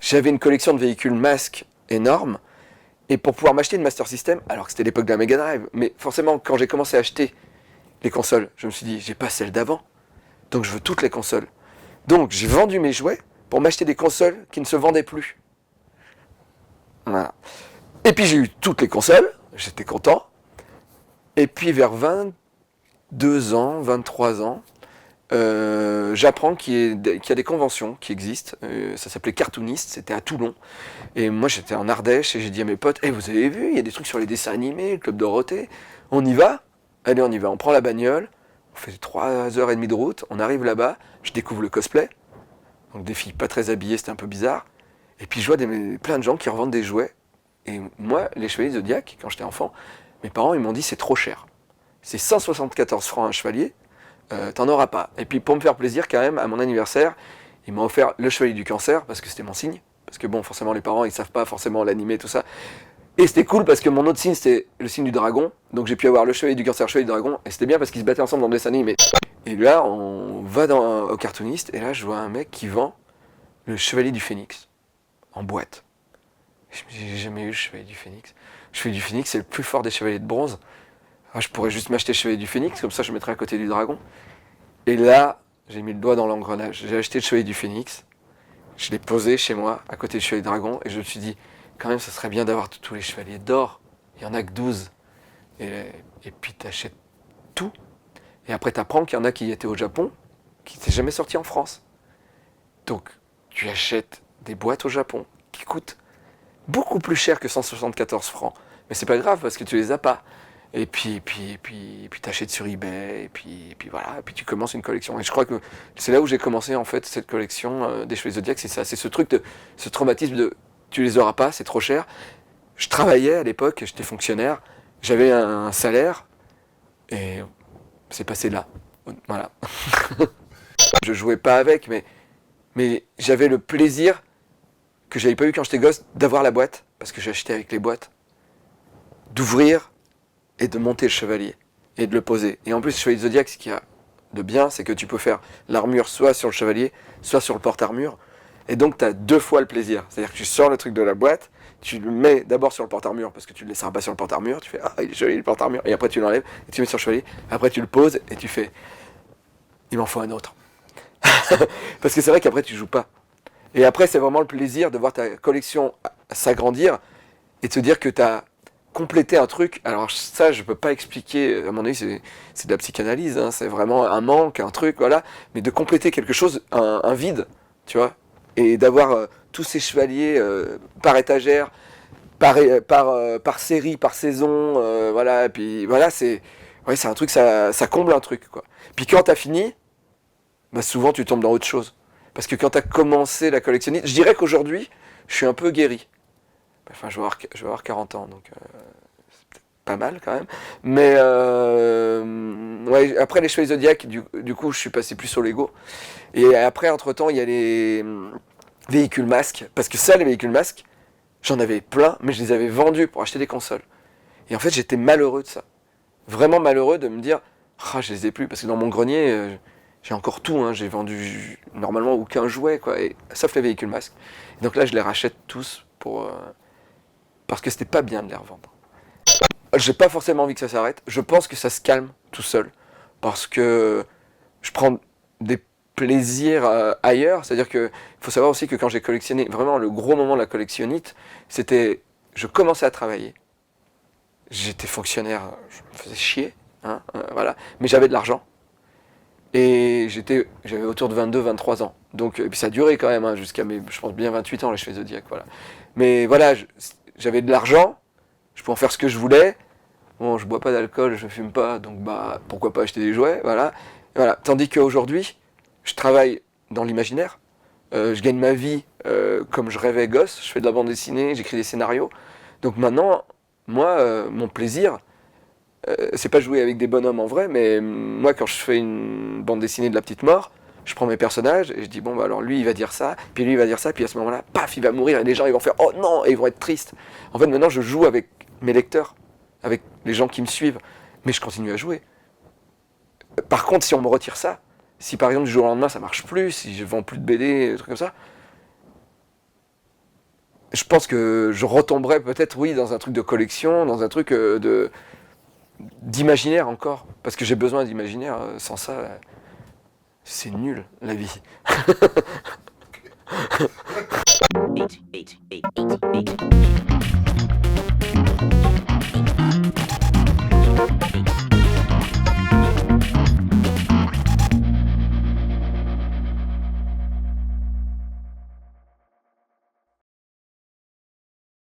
J'avais une collection de véhicules masques énorme, et pour pouvoir m'acheter une Master System, alors que c'était l'époque de la Mega Drive, mais forcément quand j'ai commencé à acheter les consoles, je me suis dit j'ai pas celle d'avant, donc je veux toutes les consoles. Donc j'ai vendu mes jouets pour m'acheter des consoles qui ne se vendaient plus. Voilà. Et puis j'ai eu toutes les consoles, j'étais content. Et puis vers 22 ans, 23 ans, j'apprends qu'il y a des conventions qui existent. Ça s'appelait Cartoonist, c'était à Toulon. Et moi j'étais en Ardèche et j'ai dit à mes potes, hey, vous avez vu, il y a des trucs sur les dessins animés, le Club Dorothée, on y va? Allez, on y va, on prend la bagnole, on fait 3h30 de route, on arrive là-bas, je découvre le cosplay. Donc des filles pas très habillées, c'était un peu bizarre. Et puis je vois plein de gens qui revendent des jouets. Et moi, les Chevaliers Zodiac, quand j'étais enfant, mes parents ils m'ont dit c'est trop cher. C'est 174 francs un chevalier, t'en auras pas. Et puis pour me faire plaisir quand même, à mon anniversaire, ils m'ont offert le Chevalier du Cancer, parce que c'était mon signe. Parce que bon, forcément les parents ils savent pas forcément l'animer, tout ça. Et c'était cool parce que mon autre signe c'était le signe du dragon. Donc j'ai pu avoir le Chevalier du Cancer, le Chevalier du Dragon. Et c'était bien parce qu'ils se battaient ensemble dans le dessin animé. Et là, on va au cartooniste, et là je vois un mec qui vend le Chevalier du Phénix, en boîte. Je me dis, j'ai jamais eu le Chevalier du Phénix. Le Chevalier du Phénix, c'est le plus fort des Chevaliers de bronze. Ah, je pourrais juste m'acheter le Chevalier du Phénix, comme ça je mettrais à côté du dragon. Et là, j'ai mis le doigt dans l'engrenage. J'ai acheté le Chevalier du Phénix, je l'ai posé chez moi, à côté du Chevalier du Dragon, et je me suis dit, quand même, ça serait bien d'avoir tous les Chevaliers d'or. Il y en a que 12. Et puis t'achètes tout. Et après t'apprends qu'il y en a qui étaient au Japon, qui n'étaient jamais sortis en France. Donc, tu achètes des boîtes au Japon, qui coûtent beaucoup plus cher que 174 francs. Mais c'est pas grave, parce que tu les as pas. Et puis t'achètes sur eBay, et puis voilà, et puis tu commences une collection. Et je crois que c'est là où j'ai commencé, en fait, cette collection des Chevaliers Zodiac, c'est ça, c'est ce truc ce traumatisme de, tu les auras pas, c'est trop cher. Je travaillais à l'époque, j'étais fonctionnaire, j'avais un salaire, et c'est passé là. Voilà. Je jouais pas avec, mais j'avais le plaisir que j'avais pas eu quand j'étais gosse, d'avoir la boîte, parce que j'achetais avec les boîtes, d'ouvrir et de monter le chevalier, et de le poser. Et en plus, le Chevalier Zodiac, ce qu'il y a de bien, c'est que tu peux faire l'armure soit sur le chevalier, soit sur le porte-armure, et donc tu as 2 fois le plaisir. C'est-à-dire que tu sors le truc de la boîte, tu le mets d'abord sur le porte-armure, parce que tu ne le laisseras pas sur le porte-armure, tu fais « Ah, il est joli le porte-armure », et après tu l'enlèves, et tu mets sur le chevalier, après tu le poses, et tu fais « Il m'en faut un autre ». Parce que c'est vrai qu'après tu joues pas. Et après, c'est vraiment le plaisir de voir ta collection s'agrandir et de se dire que tu as complété un truc. Alors ça, je peux pas expliquer, à mon avis, c'est de la psychanalyse, hein, c'est vraiment un manque, un truc, voilà. Mais de compléter quelque chose, un vide, tu vois. Et d'avoir tous ces chevaliers par étagère, par série, par saison, voilà. Et puis voilà, c'est un truc, ça comble un truc, quoi. Puis quand tu as fini, bah souvent tu tombes dans autre chose. Parce que quand tu as commencé la collectionner, je dirais qu'aujourd'hui, je suis un peu guéri. Enfin, je vais avoir 40 ans, donc c'est peut-être pas mal quand même. Mais ouais, après les Chevaliers Zodiac, du coup, je suis passé plus au Lego. Et après, entre-temps, il y a les véhicules masques. Parce que ça, les véhicules masques, j'en avais plein, mais je les avais vendus pour acheter des consoles. Et en fait, j'étais malheureux de ça. Vraiment malheureux de me dire, ah, je les ai plus. Parce que dans mon grenier... j'ai encore tout, hein, j'ai vendu normalement aucun jouet, quoi, sauf les véhicules masques. Et donc là, je les rachète tous parce que c'était pas bien de les revendre. J'ai pas forcément envie que ça s'arrête. Je pense que ça se calme tout seul. Parce que je prends des plaisirs ailleurs. C'est-à-dire qu'il faut savoir aussi que quand j'ai collectionné, vraiment le gros moment de la collectionnite, c'était, je commençais à travailler. J'étais fonctionnaire, je me faisais chier, hein, voilà. Mais j'avais de l'argent. Et j'avais autour de 22-23 ans. Donc, et puis ça a duré quand même, hein, jusqu'à je pense bien 28 ans, les Chevaliers Zodiac, voilà. Mais voilà, j'avais de l'argent, je pouvais en faire ce que je voulais. Bon, je bois pas d'alcool, je fume pas, donc bah pourquoi pas acheter des jouets, voilà. Et voilà. Tandis qu'aujourd'hui, je travaille dans l'imaginaire, je gagne ma vie comme je rêvais gosse, je fais de la bande dessinée, j'écris des scénarios. Donc maintenant, moi, mon plaisir, c'est pas jouer avec des bonhommes en vrai, mais moi quand je fais une bande dessinée de la petite mort, je prends mes personnages et je dis bon bah alors lui il va dire ça, puis lui il va dire ça, puis à ce moment-là, paf, il va mourir et les gens ils vont faire oh non et ils vont être tristes. En fait maintenant je joue avec mes lecteurs, avec les gens qui me suivent, mais je continue à jouer. Par contre si on me retire ça, si par exemple du jour au lendemain ça marche plus, si je vends plus de BD, des trucs comme ça, je pense que je retomberais peut-être oui dans un truc de collection, dans un truc d'imaginaire encore, parce que j'ai besoin d'imaginaire, sans ça c'est nul la vie. Eight, eight, eight, eight, eight.